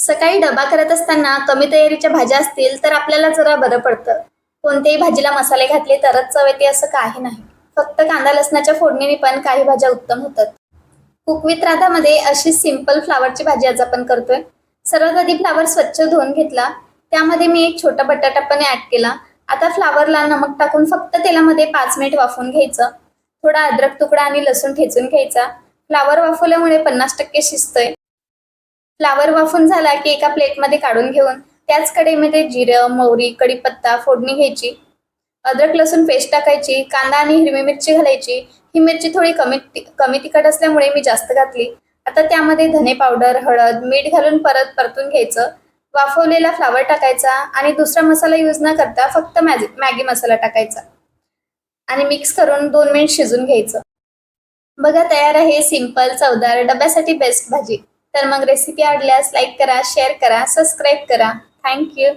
सकाळी डबा करत असताना कमी तयारीच्या भाज्या असतील तर आपल्याला जरा बरं पडतं. कोणत्याही भाजीला मसाले घातले तरच चव येते असं काही नाही. फक्त कांदा लसणाच्या फोडणीने पण काही भाज्या उत्तम होतात. कुक विथ राधामध्ये अशी सिंपल फ्लावरची भाजी आज आपण करतोय. सर्वात आधी फ्लावर स्वच्छ धुवून घेतला. त्यामध्ये मी एक छोटा बटाटा पण ऍड केला. आता फ्लावरला नमक टाकून फक्त तेलामध्ये 5 मिनिट वाफवून घ्यायचं. थोडा अद्रक तुकडा आणि लसूण ठेचून घ्यायचा. फ्लावर वाफवल्यामुळे 50% शिजतोय. फ्लावर वाफून झाला की एका प्लेटमध्ये काढून घेऊन त्याच कढईमध्ये जिरं, मोहरी, कढीपत्ता फोडणी घ्यायची. अद्रक लसूण पेस्ट टाकायची. कांदा आणि हिरवी मिरची घालायची. ही मिरची थोडी कमी तिखट असल्यामुळे मी जास्त घातली. आता त्यामध्ये धने पावडर, हळद, मीठ घालून परत परतून घ्यायचं. वाफवलेला फ्लावर टाकायचा आणि दुसरा मसाला यूज न करता फक्त मॅगी मसाला टाकायचा आणि मिक्स करून 2 मिनिट शिजून घ्यायचं. बघा तयार आहे सिंपल, चवदार, डब्यासाठी बेस्ट भाजी. तर मग रेसिपी आवडल्यास लाईक करा, शेअर करा, सबस्क्राईब करा. थँक्यू.